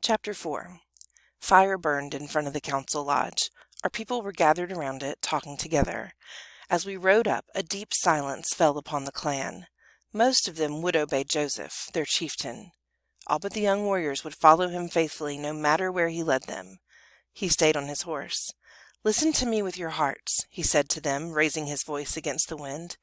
Chapter 4. Fire burned in front of the council lodge. Our people were gathered around it, talking together. As we rode up, a deep silence fell upon the clan. Most of them would obey Joseph, their chieftain. All but the young warriors would follow him faithfully, no matter where he led them. He stayed on his horse. "Listen to me with your hearts," he said to them, raising his voice against the wind.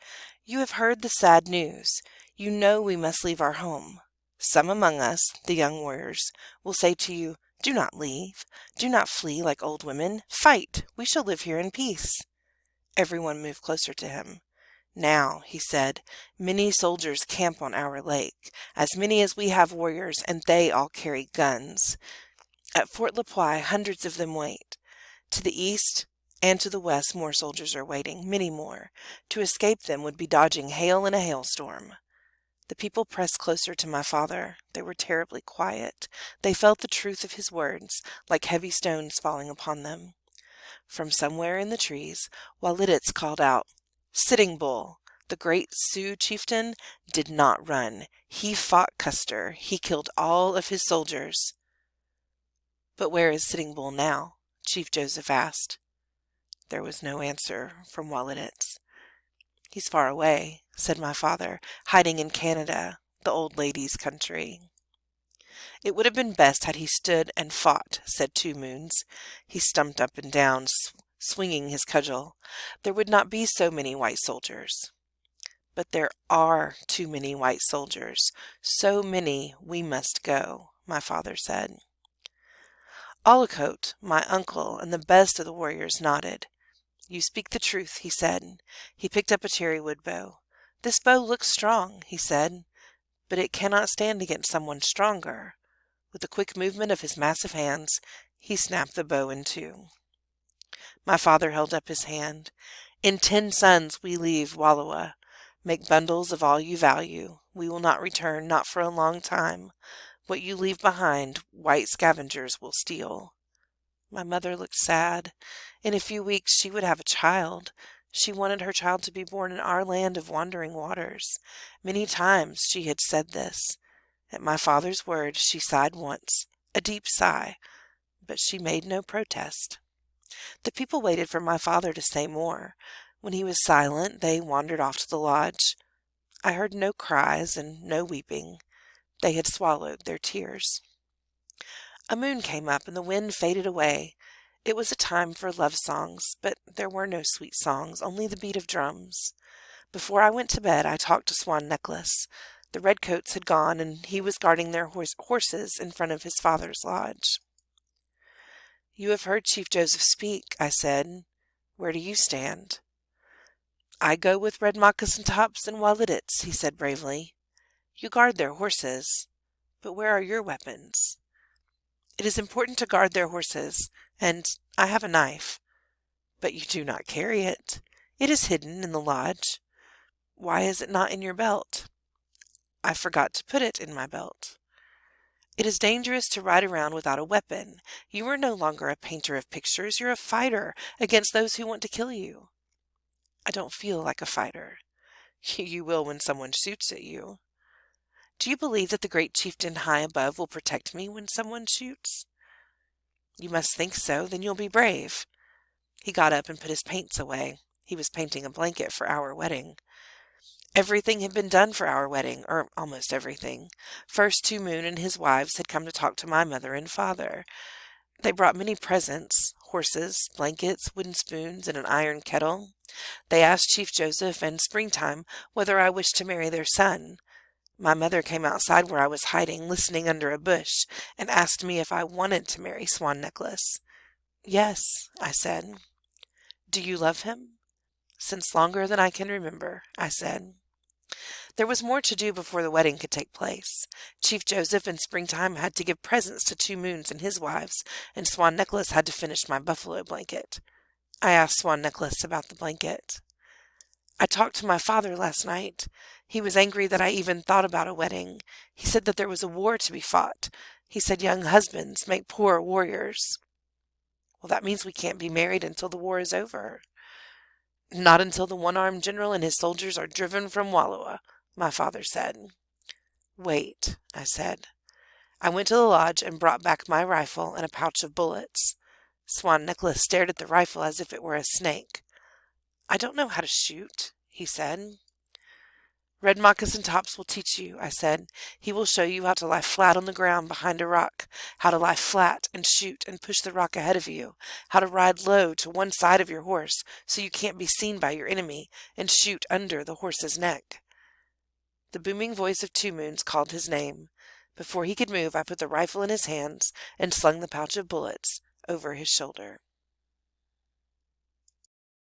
"You have heard the sad news. You know we must leave our home. Some among us, the young warriors, will say to you, 'Do not leave. Do not flee like old women. Fight. We shall live here in peace.'" Everyone moved closer to him. "Now," he said, "many soldiers camp on our lake, as many as we have warriors, and they all carry guns. At Fort Lapois, hundreds of them wait. To the east and to the west, more soldiers are waiting, many more. To escape them would be dodging hail in a hailstorm." The people pressed closer to my father. They were terribly quiet. They felt the truth of his words, like heavy stones falling upon them. From somewhere in the trees, Walititz called out, "Sitting Bull, the great Sioux chieftain, did not run. He fought Custer. He killed all of his soldiers." "But where is Sitting Bull now?" Chief Joseph asked. There was no answer from Walititz. "He's far away," said my father, "hiding in Canada, the old lady's country." "It would have been best had he stood and fought," said Two Moons. He stumped up and down, swinging his cudgel. "There would not be so many white soldiers." "But there are too many white soldiers. So many we must go," my father said. Olicote, my uncle, and the best of the warriors nodded. "You speak the truth," he said. He picked up a cherry wood bow. "This bow looks strong," he said, "but it cannot stand against someone stronger." With a quick movement of his massive hands, he snapped the bow in two. My father held up his hand. "In 10 suns we leave Wallowa. Make bundles of all you value. We will not return, not for a long time. What you leave behind, white scavengers will steal." My mother looked sad. In a few weeks she would have a child. She wanted her child to be born in our land of wandering waters. Many times she had said this. At my father's word she sighed once, a deep sigh, but she made no protest. The people waited for my father to say more. When he was silent, they wandered off to the lodge. I heard no cries and no weeping. They had swallowed their tears. A moon came up and the wind faded away. It was a time for love songs, but there were no sweet songs, only the beat of drums. Before I went to bed, I talked to Swan Necklace. The redcoats had gone, and he was guarding their horses in front of his father's lodge. "You have heard Chief Joseph speak," I said. "Where do you stand?" "I go with Red Moccasin Tops and Walititz," he said bravely. "You guard their horses, but where are your weapons?" "It is important to guard their horses, and I have a knife." "But you do not carry it. It is hidden in the lodge." "Why is it not in your belt?" "I forgot to put it in my belt." "It is dangerous to ride around without a weapon. You are no longer a painter of pictures. You're a fighter against those who want to kill you." "I don't feel like a fighter." "You will when someone shoots at you." "Do you believe that the great chieftain high above will protect me when someone shoots?" "You must think so. Then you'll be brave." He got up and put his paints away. He was painting a blanket for our wedding. Everything had been done for our wedding, or almost everything. First, Two Moon and his wives had come to talk to my mother and father. They brought many presents, horses, blankets, wooden spoons, and an iron kettle. They asked Chief Joseph and Springtime whether I wished to marry their son. My mother came outside where I was hiding, listening under a bush, and asked me if I wanted to marry Swan Necklace. "Yes," I said. "Do you love him?" "Since longer than I can remember," I said. There was more to do before the wedding could take place. Chief Joseph and Springtime had to give presents to Two Moons and his wives, and Swan Necklace had to finish my buffalo blanket. I asked Swan Necklace about the blanket. "I talked to my father last night. He was angry that I even thought about a wedding. He said that there was a war to be fought. He said young husbands make poor warriors." "Well, that means we can't be married until the war is over." "Not until the one-armed general and his soldiers are driven from Wallowa," my father said. "Wait," I said. I went to the lodge and brought back my rifle and a pouch of bullets. Swan Nicholas stared at the rifle as if it were a snake. "I don't know how to shoot," he said. "Red Moccasin Tops will teach you," I said. "He will show you how to lie flat on the ground behind a rock, how to lie flat and shoot and push the rock ahead of you, how to ride low to one side of your horse so you can't be seen by your enemy, and shoot under the horse's neck." The booming voice of Two Moons called his name. Before he could move, I put the rifle in his hands and slung the pouch of bullets over his shoulder.